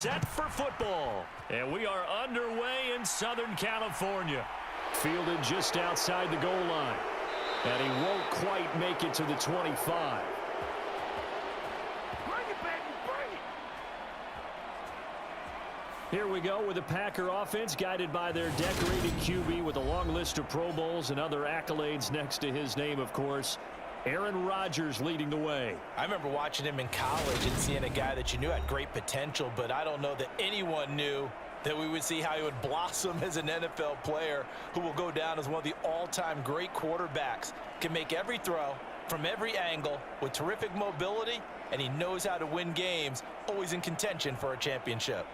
Set for football, and we are underway in Southern California. Fielded just outside the goal line, and he won't quite make it to the 25. Bring it, baby, bring it. Here we go with the Packer offense, guided by their decorated QB with a long list of Pro Bowls and other accolades next to his name, of course. Aaron Rodgers leading the way. I remember watching him in college and seeing a guy that you knew had great potential, but I don't know that anyone knew that we would see how he would blossom as an NFL player who will go down as one of the all-time great quarterbacks. Can make every throw from every angle with terrific mobility, and he knows how to win games, always in contention for a championship.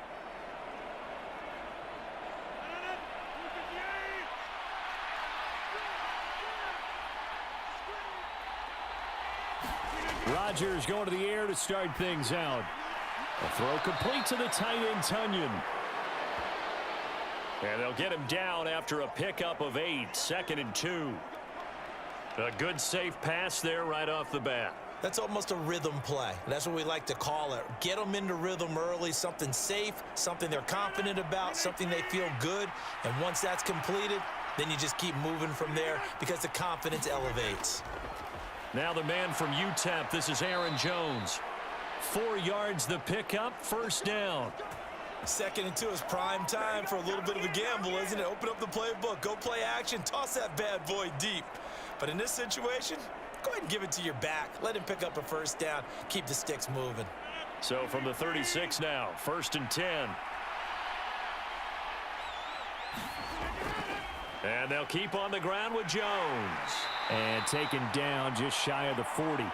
Rodgers going to the air to start things out. A throw complete to the tight end, Tunyon. And they'll get him down after a pickup of 8, 2nd and 2. A good safe pass there right off the bat. That's almost a rhythm play. That's what we like to call it. Get them into rhythm early, something safe, something they're confident about, something they feel good. And once that's completed, then you just keep moving from there because the confidence elevates. Now the man from UTEP, this is Aaron Jones. 4 yards the pickup, first down. 2nd and 2 is prime time for a little bit of a gamble, isn't it? Open up the playbook, go play action, toss that bad boy deep. But in this situation, go ahead and give it to your back. Let him pick up a first down, keep the sticks moving. So from the 36 now, 1st and 10. And they'll keep on the ground with Jones. And taken down just shy of the 40.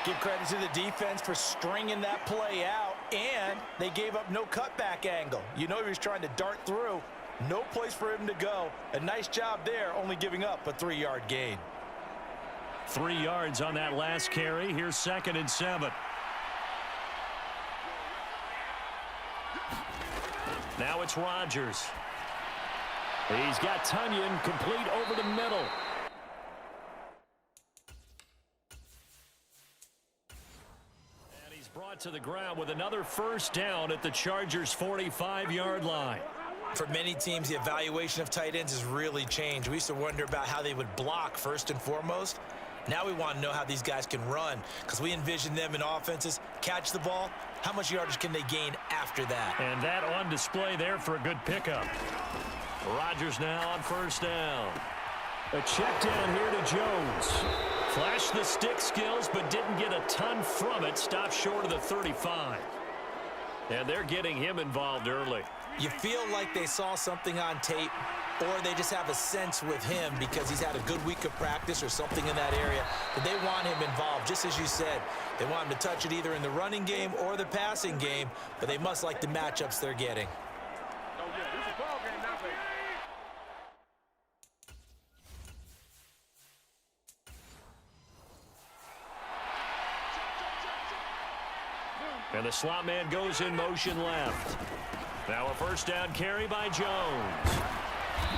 Give credit to the defense for stringing that play out, and they gave up no cutback angle. You know he was trying to dart through. No place for him to go. A nice job there, only giving up a 3-yard gain. 3 yards on that last carry. Here's 2nd and 7. Now it's Rodgers. He's got Tunyon complete over the middle. And he's brought to the ground with another first down at the Chargers' 45-yard line. For many teams, the evaluation of tight ends has really changed. We used to wonder about how they would block first and foremost. Now we want to know how these guys can run, because we envision them in offenses, catch the ball, how much yardage can they gain after that? And that on display there for a good pickup. Rodgers now on first down. A check down here to Jones. Flashed the stick skills, but didn't get a ton from it. Stopped short of the 35. And they're getting him involved early. You feel like they saw something on tape, or they just have a sense with him because he's had a good week of practice or something in that area, that they want him involved. Just as you said, they want him to touch it either in the running game or the passing game, but they must like the matchups they're getting. And the slot man goes in motion left. Now a first down carry by Jones.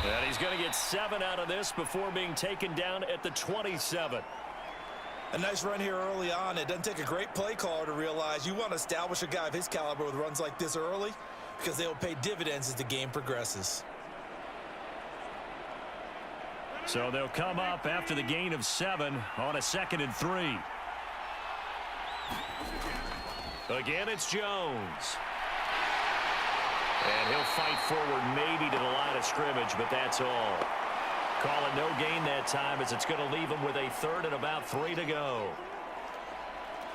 And he's going to get 7 out of this before being taken down at the 27. A nice run here early on. It doesn't take a great play caller to realize you want to establish a guy of his caliber with runs like this early, because they will pay dividends as the game progresses. So they'll come up after the gain of 7 on a 2nd and 3. Again, it's Jones. And he'll fight forward maybe to the line of scrimmage, but that's all. Call it no gain that time, as it's going to leave him with a 3rd and about 3 to go.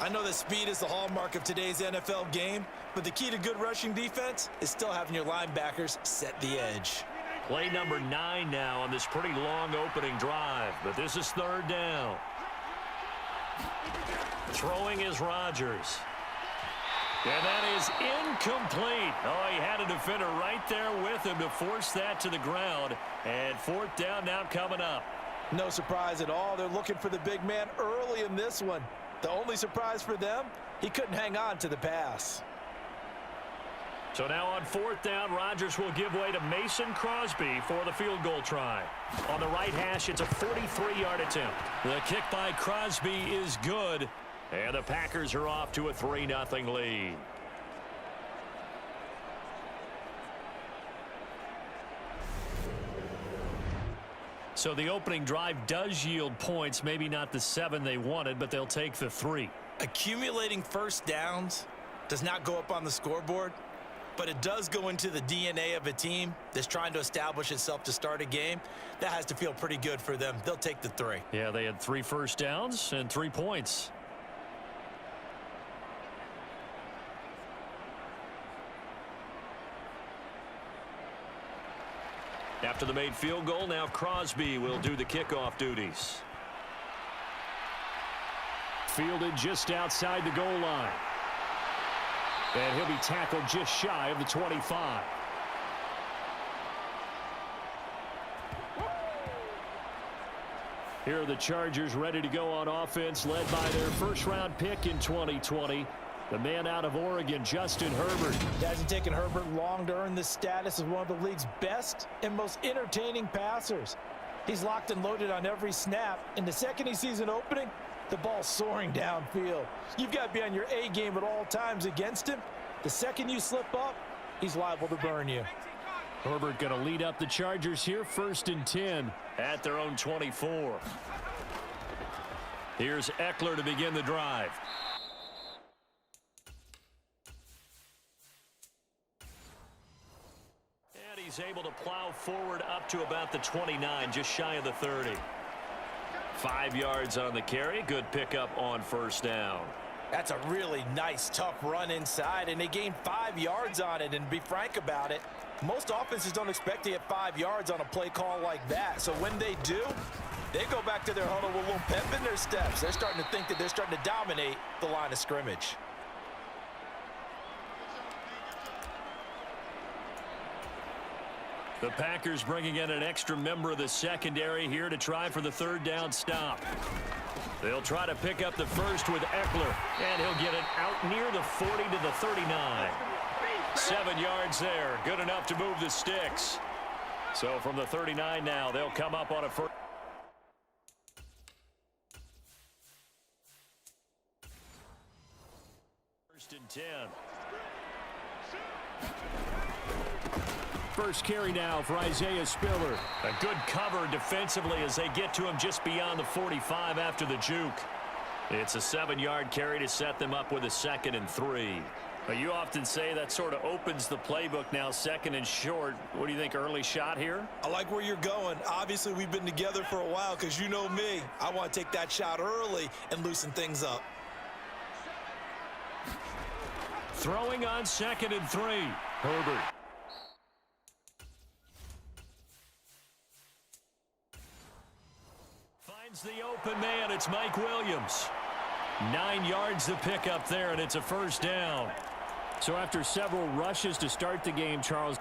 I know that speed is the hallmark of today's NFL game, but the key to good rushing defense is still having your linebackers set the edge. Play number 9 now on this pretty long opening drive, but this is 3rd down. Throwing is Rodgers. And that is incomplete. Oh, he had a defender right there with him to force that to the ground. And 4th down now coming up. No surprise at all. They're looking for the big man early in this one. The only surprise for them, he couldn't hang on to the pass. So now on 4th down, Rodgers will give way to Mason Crosby for the field goal try. On the right hash, it's a 43-yard attempt. The kick by Crosby is good. And the Packers are off to a 3-0 lead. So the opening drive does yield points, maybe not the 7 they wanted, but they'll take the 3. Accumulating first downs does not go up on the scoreboard, but it does go into the DNA of a team that's trying to establish itself to start a game. That has to feel pretty good for them. They'll take the 3. Yeah, they had 3 first downs and 3 points. After the made field goal, now Crosby will do the kickoff duties. Fielded just outside the goal line. And he'll be tackled just shy of the 25. Here are the Chargers ready to go on offense, led by their first-round pick in 2020. The man out of Oregon, Justin Herbert. It hasn't taken Herbert long to earn this status as one of the league's best and most entertaining passers. He's locked and loaded on every snap, and the second he sees an opening, the ball's soaring downfield. You've got to be on your A game at all times against him. The second you slip up, he's liable to burn you. Herbert going to lead up the Chargers here, 1st and 10 at their own 24. Here's Eckler to begin the drive. And he's able to plow forward up to about the 29, just shy of the 30. 5 yards on the carry. Good pickup on first down. That's a really nice, tough run inside, and they gained 5 yards on it. And to be frank about it, most offenses don't expect to get 5 yards on a play call like that. So when they do, they go back to their huddle with a little pep in their steps. They're starting to think that they're starting to dominate the line of scrimmage. The Packers bringing in an extra member of the secondary here to try for the 3rd down stop. They'll try to pick up the first with Eckler, and he'll get it out near the 40 to the 39. 7 yards there, good enough to move the sticks. So from the 39 now, they'll come up on a first. First and 10. First carry now for Isaiah Spiller. A good cover defensively as they get to him just beyond the 45 after the juke. It's a 7-yard carry to set them up with a 2nd and 3. You often say that sort of opens the playbook now, 2nd and short. What do you think, early shot here? I like where you're going. Obviously, we've been together for a while because you know me. I want to take that shot early and loosen things up. Throwing on 2nd and 3. Herbert. Finds the open man. It's Mike Williams. 9 yards to pick up there, and it's a first down. So after several rushes to start the game, Charles.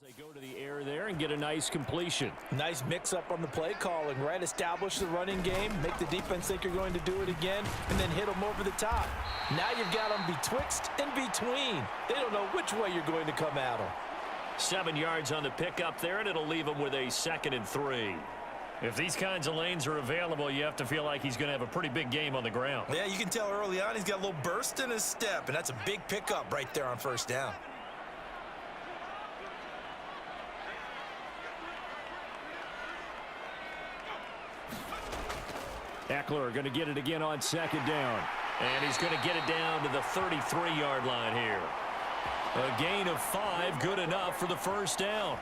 They go to the air there and get a nice completion. Nice mix-up on the play calling, right? Establish the running game, make the defense think you're going to do it again, and then hit them over the top. Now you've got them betwixt and between. They don't know which way you're going to come at them. 7 yards on the pickup there, and it'll leave him with a 2nd and 3. If these kinds of lanes are available, you have to feel like he's going to have a pretty big game on the ground. Yeah, you can tell early on he's got a little burst in his step, and that's a big pickup right there on first down. Eckler going to get it again on 2nd down. And he's going to get it down to the 33-yard line here. A gain of 5, good enough for the first down.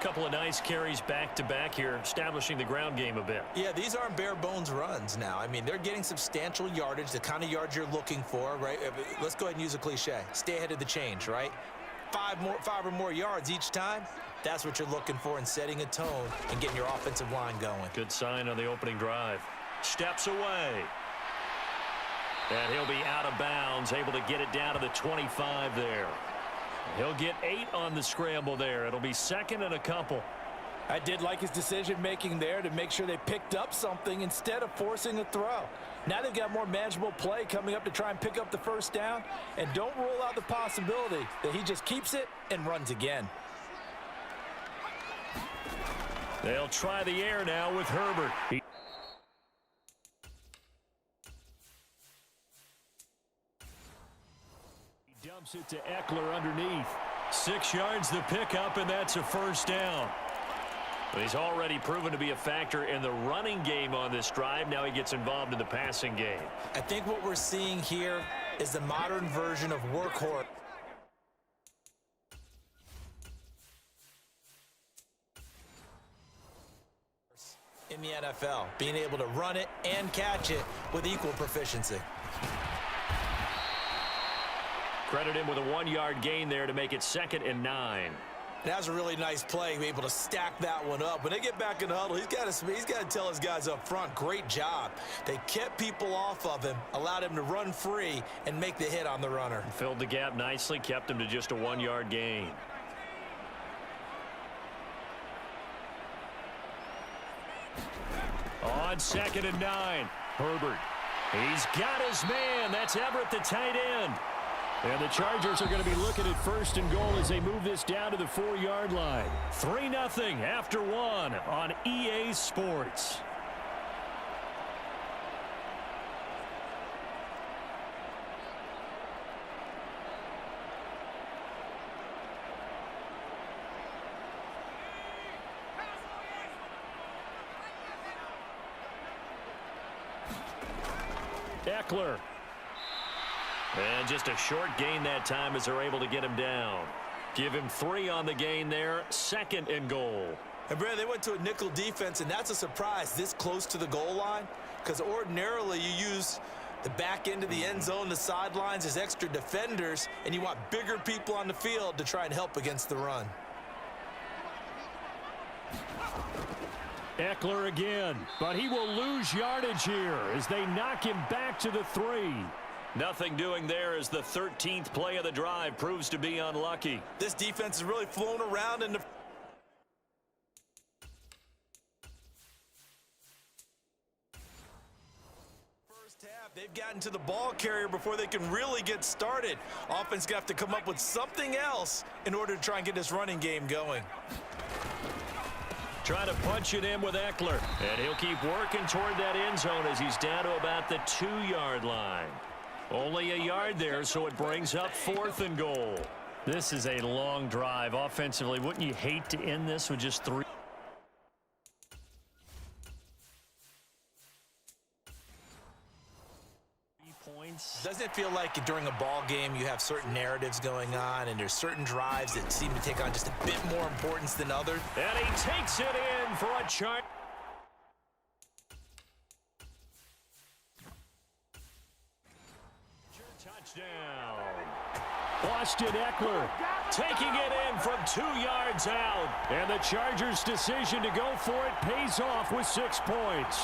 Couple of nice carries back-to-back here, establishing the ground game a bit. Yeah, these aren't bare-bones runs now. I mean, they're getting substantial yardage, the kind of yards you're looking for, right? Let's go ahead and use a cliche. Stay ahead of the change, right? 5 or more yards each time. That's what you're looking for in setting a tone and getting your offensive line going. Good sign on the opening drive. Steps away. And he'll be out of bounds, able to get it down to the 25 there. He'll get 8 on the scramble there. It'll be 2nd and a couple. I did like his decision-making there to make sure they picked up something instead of forcing a throw. Now they've got more manageable play coming up to try and pick up the first down. And don't rule out the possibility that he just keeps it and runs again. They'll try the air now with Herbert. He Dumps it to Eckler underneath. 6 yards the pickup, and that's a first down. He's already proven to be a factor in the running game on this drive. Now he gets involved in the passing game. I think what we're seeing here is the modern version of workhorse. In the NFL, being able to run it and catch it with equal proficiency. Credit him with a 1-yard gain there to make it 2nd and 9. That was a really nice play, able to stack that one up. When they get back in the huddle, he's got to tell his guys up front, great job. They kept people off of him, allowed him to run free and make the hit on the runner. Filled the gap nicely, kept him to just a 1-yard gain. On 2nd and 9, Herbert. He's got his man. That's Everett, the tight end. And the Chargers are going to be looking at 1st and goal as they move this down to the 4-yard line. 3-0 after 1 on EA Sports. Eckler. And just a short gain that time as they're able to get him down. Give him 3 on the gain there. 2nd and goal. And Brad, they went to a nickel defense, and that's a surprise this close to the goal line, because ordinarily you use the back end of the end zone, the sidelines as extra defenders, and you want bigger people on the field to try and help against the run. Eckler again, but he will lose yardage here as they knock him back to the 3. Nothing doing there as the 13th play of the drive proves to be unlucky. This defense has really flown around in the first half. They've gotten to the ball carrier before they can really get started. Offense going to have to come up with something else in order to try and get this running game going. Trying to punch it in with Eckler, and he'll keep working toward that end zone as he's down to about the 2-yard line. Only a yard there, so it brings up 4th and goal. This is a long drive offensively. Wouldn't you hate to end this with just 3 points? Doesn't it feel like during a ball game you have certain narratives going on and there's certain drives that seem to take on just a bit more importance than others? And he takes it in for a charge. Touchdown. Austin Eckler taking it in from 2 yards out. And the Chargers' decision to go for it pays off with 6 points.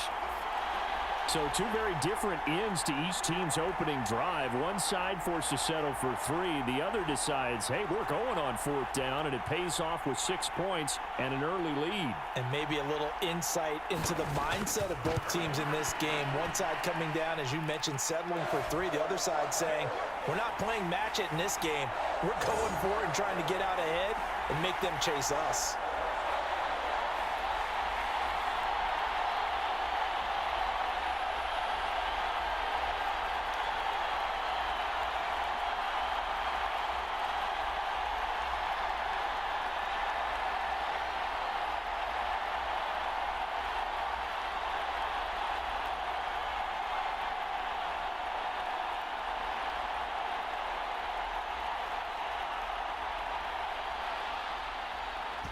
So 2 very different ends to each team's opening drive. One side forced to settle for 3. The other decides, hey, we're going on 4th down, and it pays off with 6 points and an early lead. And maybe a little insight into the mindset of both teams in this game. One side coming down, as you mentioned, settling for 3. The other side saying, we're not playing match it in this game. We're going for it and trying to get out ahead and make them chase us.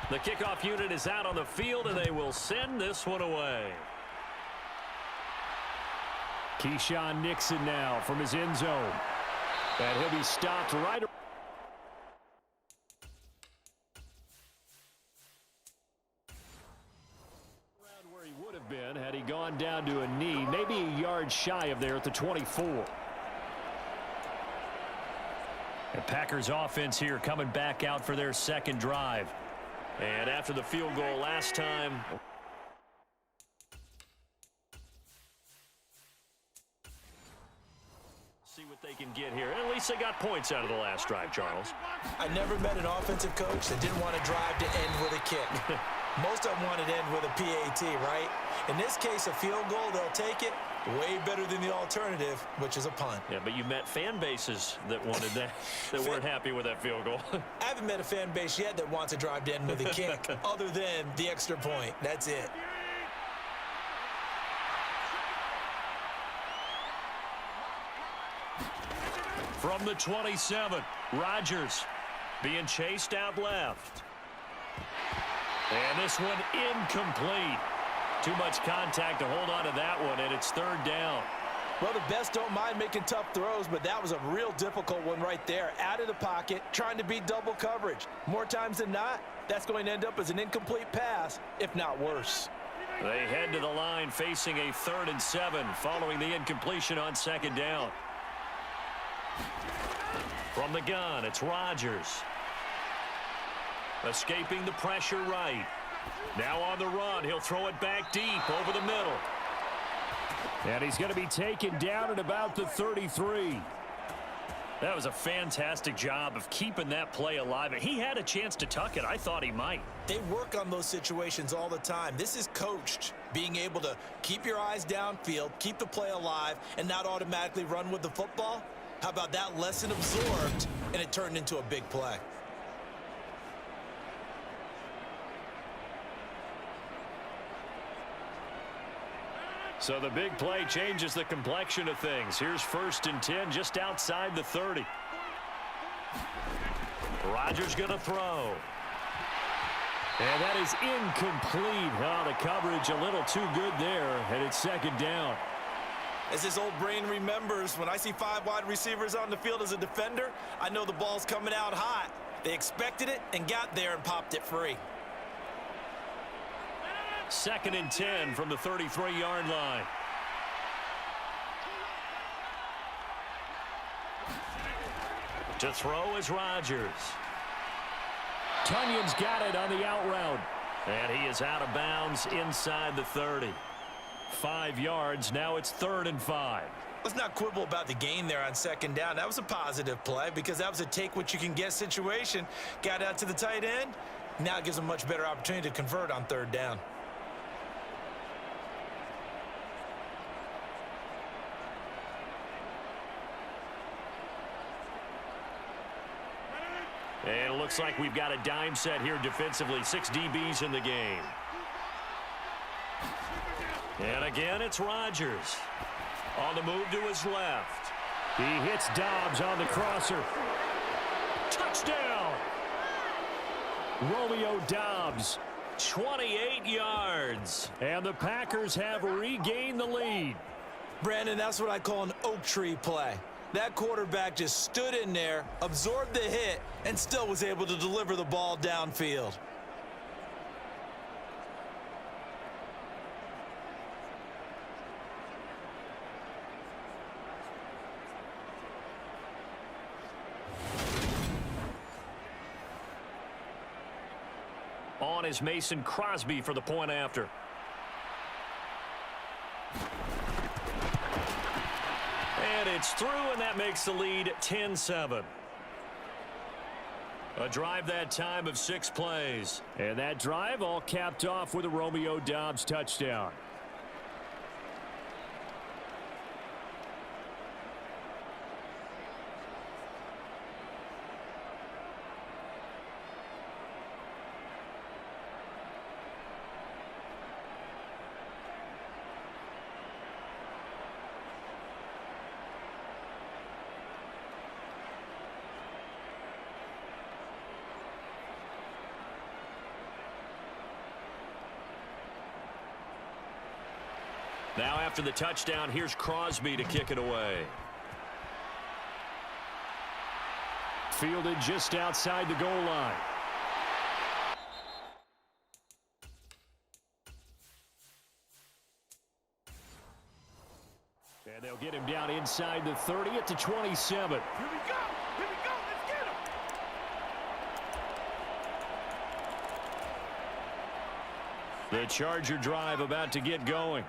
The kickoff unit is out on the field, and they will send this one away. Keyshawn Nixon now from his end zone. And he'll be stopped right around where he would have been had he gone down to a knee, maybe a yard shy of there at the 24. The Packers offense here coming back out for their 2nd drive. And after the field goal last time, see what they can get here. At least they got points out of the last drive, Charles. I never met an offensive coach that didn't want to drive to end with a kick. Most of them wanted to end with a PAT, right? In this case, a field goal, they'll take it. Way better than the alternative, which is a punt. Yeah, but you met fan bases that wanted that, that weren't happy with that field goal. I haven't met a fan base yet that wants to drive to end with a kick other than the extra point. That's it. From the 27, Rodgers being chased out left. And this one incomplete. Too much contact to hold on to that one, and it's third down. Well, the best don't mind making tough throws, but that was a real difficult one right there. Out of the pocket, trying to beat double coverage. More times than not, that's going to end up as an incomplete pass, if not worse. They head to the line facing a 3rd and 7 following the incompletion on 2nd down. From the gun, it's Rodgers. Escaping the pressure right. Now on the run, he'll throw it back deep over the middle. And he's going to be taken down at about the 33. That was a fantastic job of keeping that play alive. He had a chance to tuck it. I thought he might. They work on those situations all the time. This is coached, being able to keep your eyes downfield, keep the play alive, and not automatically run with the football. How about that lesson absorbed, and it turned into a big play? So the big play changes the complexion of things. Here's 1st and 10 just outside the 30. Rodgers going to throw. And that is incomplete. Oh, the coverage a little too good there, and it's 2nd down. As this old brain remembers, when I see 5 wide receivers on the field as a defender, I know the ball's coming out hot. They expected it and got there and popped it free. 2nd and 10 from the 33-yard line. To throw is Rodgers. Tunyon's got it on the out route. And he is out of bounds inside the 30. 5 yards. Now it's 3rd and 5. Let's not quibble about the gain there on 2nd down. That was a positive play because that was a take-what-you-can-get situation. Got out to the tight end. Now it gives them a much better opportunity to convert on 3rd down. And it looks like we've got a dime set here defensively. 6 DBs in the game. And again, it's Rodgers. On the move to his left. He hits Dobbs on the crosser. Touchdown! Romeo Dobbs, 28 yards. And the Packers have regained the lead. Brandon, that's what I call an oak tree play. That quarterback just stood in there, absorbed the hit, and still was able to deliver the ball downfield. On is Mason Crosby for the point after. And it's through, and that makes the lead 10-7. A drive that time of 6 plays. And that drive all capped off with a Romeo Dobbs touchdown. Now after the touchdown, here's Crosby to kick it away. Fielded just outside the goal line. And they'll get him down inside the 30 at the 27. Here we go. Here we go. Let's get him. The Charger drive about to get going.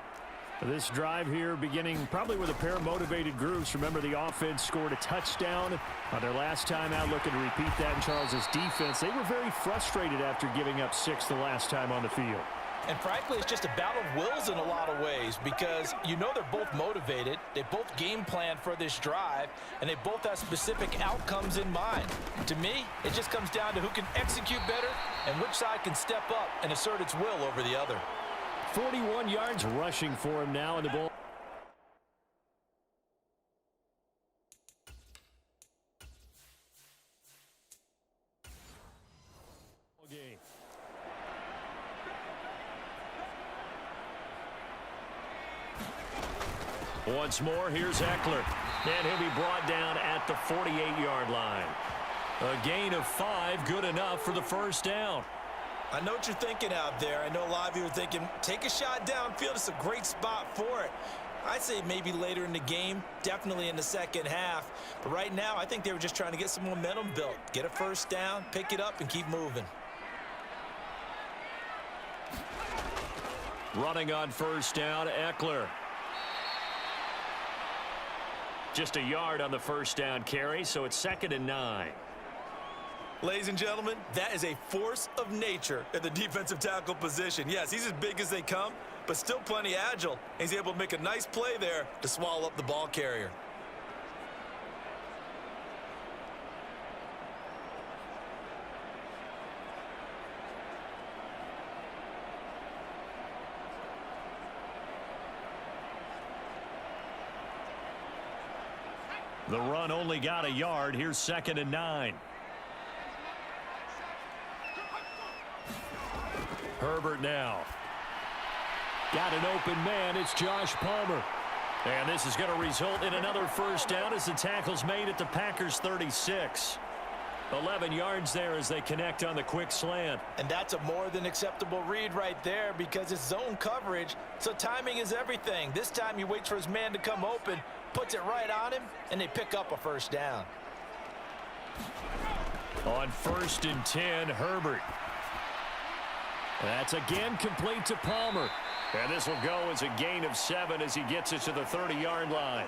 This drive here beginning probably with a pair of motivated groups. Remember, the offense scored a touchdown on their last time out, looking to repeat that in Charles's defense. They were very frustrated after giving up 6 the last time on the field. And frankly, it's just a battle of wills in a lot of ways because you know they're both motivated, they both game plan for this drive, and they both have specific outcomes in mind. To me, it just comes down to who can execute better and which side can step up and assert its will over the other. 41 yards rushing for him now in the ball. Game. Once more, here's Eckler. And he'll be brought down at the 48-yard line. A gain of 5, good enough for the first down. I know what you're thinking out there. I know a lot of you are thinking, take a shot downfield. It's a great spot for it. I'd say maybe later in the game, definitely in the second half. But right now, I think they were just trying to get some momentum built. Get a first down, pick it up, and keep moving. Running on first down, Eckler. Just a yard on the first down carry, so it's 2nd and 9. Ladies and gentlemen, that is a force of nature at the defensive tackle position. Yes, he's as big as they come, but still plenty agile. He's able to make a nice play there to swallow up the ball carrier. The run only got a yard. Here's 2nd and 9. Herbert now. Got an open man. It's Josh Palmer. And this is going to result in another first down as the tackle's made at the Packers' 36. 11 yards there as they connect on the quick slant. And that's a more than acceptable read right there because it's zone coverage, so timing is everything. This time he waits for his man to come open, puts it right on him, and they pick up a first down. On 1st and 10, Herbert. That's again complete to Palmer. And this will go as a gain of 7 as he gets it to the 30-yard line.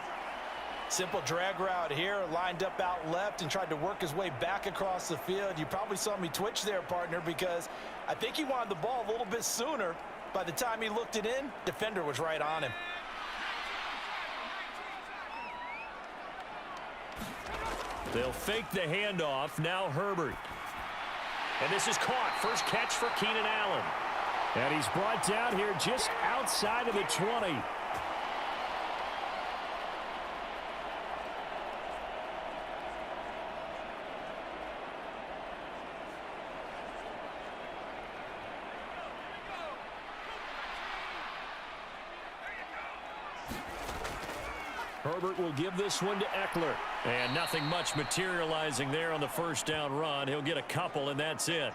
Simple drag route here, lined up out left and tried to work his way back across the field. You probably saw me twitch there, partner, because I think he wanted the ball a little bit sooner. By the time he looked it in, defender was right on him. They'll fake the handoff. Now Herbert. And this is caught. First catch for Keenan Allen. And he's brought down here just outside of the 20. Herbert will give this one to Eckler. And nothing much materializing there on the first down run. He'll get a couple, and that's it.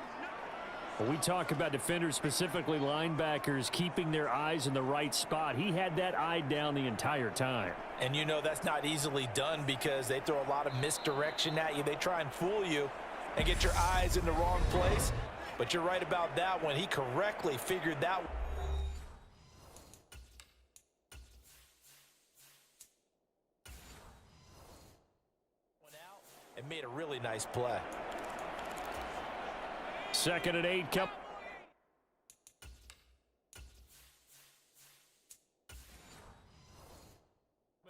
When we talk about defenders, specifically linebackers, keeping their eyes in the right spot, he had that eye down the entire time. And you know that's not easily done because they throw a lot of misdirection at you. They try and fool you and get your eyes in the wrong place. But you're right about that one. He correctly figured that one. And made a really nice play. 2nd and 8.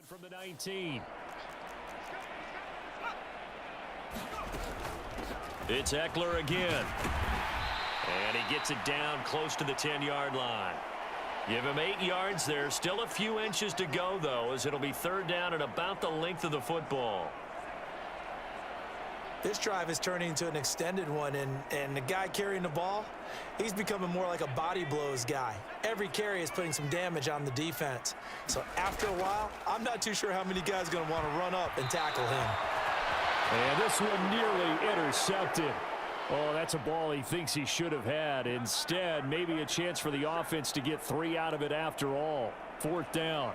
From the 19. It's Eckler again. And he gets it down close to the 10-yard line. Give him 8 yards there. Still a few inches to go, though, as it'll be 3rd down and about the length of the football. This drive is turning into an extended one, and the guy carrying the ball, he's becoming more like a body blows guy. Every carry is putting some damage on the defense. So after a while, I'm not too sure how many guys are going to want to run up and tackle him. And this one nearly intercepted. Oh, that's a ball he thinks he should have had. Instead, maybe a chance for the offense to get 3 out of it after all. 4th down.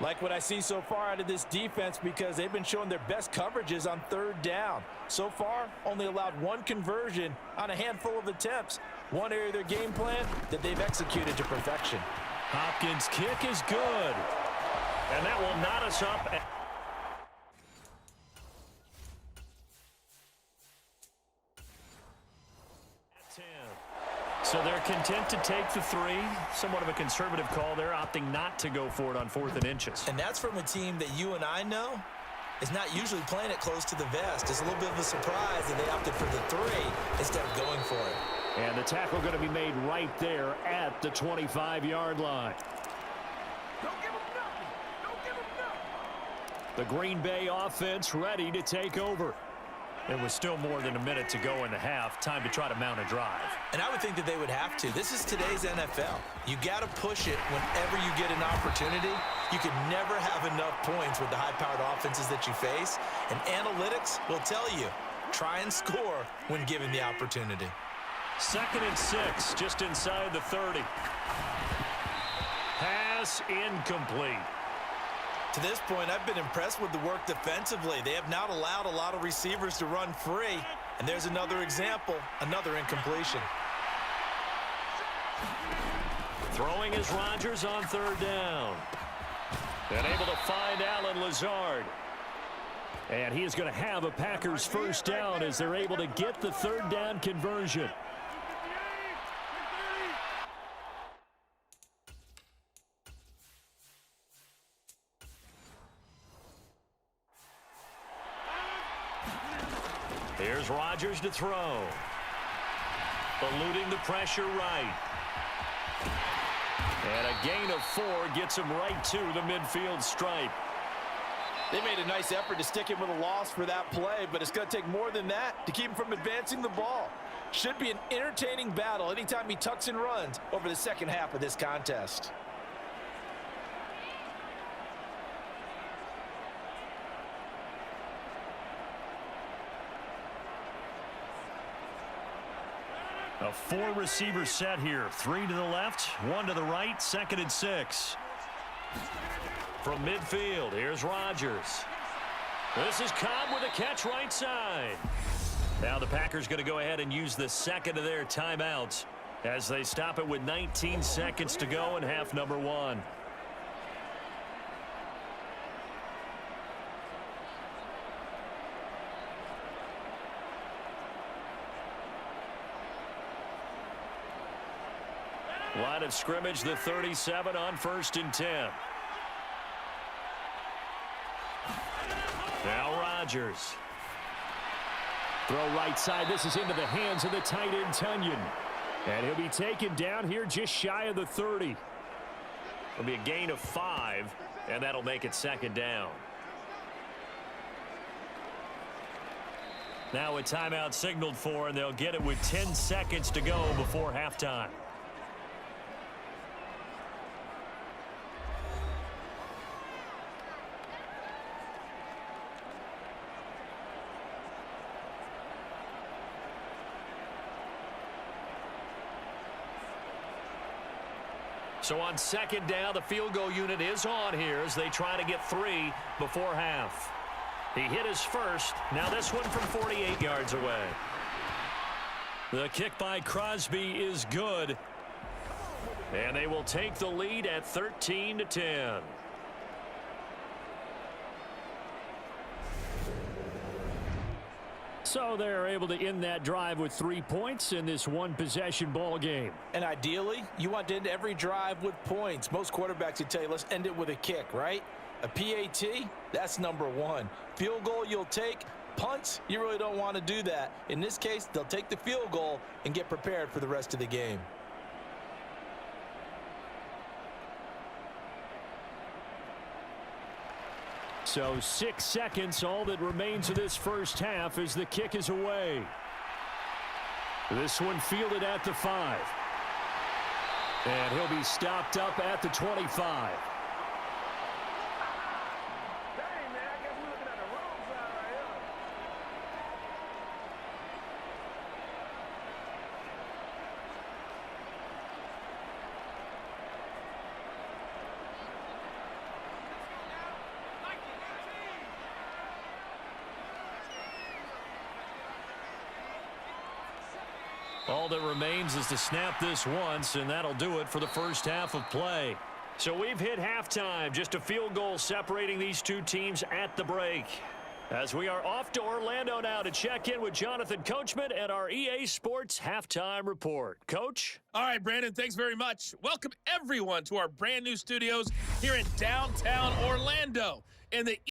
Like what I see so far out of this defense because they've been showing their best coverages on 3rd down. So far, only allowed 1 conversion on a handful of attempts. One area of their game plan that they've executed to perfection. Hopkins' kick is good. And that will knot us up. At 10. So they're content to take the 3. Somewhat of a conservative call there, opting not to go for it on 4th and inches. And that's from a team that you and I know is not usually playing it close to the vest. It's a little bit of a surprise that they opted for the 3 instead of going for it. And the tackle going to be made right there at the 25-yard line. Don't give him nothing. Don't give him nothing. The Green Bay offense ready to take over. There was still more than a minute to go in the half. Time to try to mount a drive. And I would think that they would have to. This is today's NFL. You got to push it whenever you get an opportunity. You can never have enough points with the high-powered offenses that you face. And analytics will tell you, try and score when given the opportunity. 2nd and 6, just inside the 30. Pass incomplete. To this point, I've been impressed with the work defensively. They have not allowed a lot of receivers to run free. And there's another example, another incompletion. Throwing is Rodgers on 3rd down. And able to find Allen Lazard. And he is going to have a Packers 1st down as they're able to get the 3rd down conversion. Here's Rodgers to throw. Eluding the pressure right. And a gain of 4 gets him right to the midfield stripe. They made a nice effort to stick him with a loss for that play, but it's going to take more than that to keep him from advancing the ball. Should be an entertaining battle anytime he tucks and runs over the second half of this contest. A 4-receiver set here. 3 to the left, 1 to the right, 2nd and 6. From midfield, here's Rodgers. This is Cobb with a catch right side. Now the Packers going to go ahead and use the 2nd of their timeouts as they stop it with 19 seconds to go in half number 1. Line of scrimmage, the 37 on 1st and 10. Now Rodgers. Throw right side. This is into the hands of the tight end, Tunyon. And he'll be taken down here just shy of the 30. It'll be a gain of 5, and that'll make it 2nd down. Now a timeout signaled for, and they'll get it with 10 seconds to go before halftime. So on 2nd down, the field goal unit is on here as they try to get 3 before half. He hit his first. Now this one from 48 yards away. The kick by Crosby is good. And they will take the lead at 13-10. So they're able to end that drive with 3 points in this one-possession ball game. And ideally, you want to end every drive with points. Most quarterbacks would tell you, let's end it with a kick, right? A PAT, that's number 1. Field goal you'll take. Punts, you really don't want to do that. In this case, they'll take the field goal and get prepared for the rest of the game. So 6 seconds, all that remains of this first half as the kick is away. This one fielded at the 5. And he'll be stopped up at the 25. All that remains is to snap this once, and that'll do it for the first half of play. So we've hit halftime, just a field goal separating these two teams at the break. As we are off to Orlando now to check in with Jonathan Coachman and our EA Sports Halftime Report. Coach? All right, Brandon, thanks very much. Welcome, everyone, to our brand new studios here in downtown Orlando. And the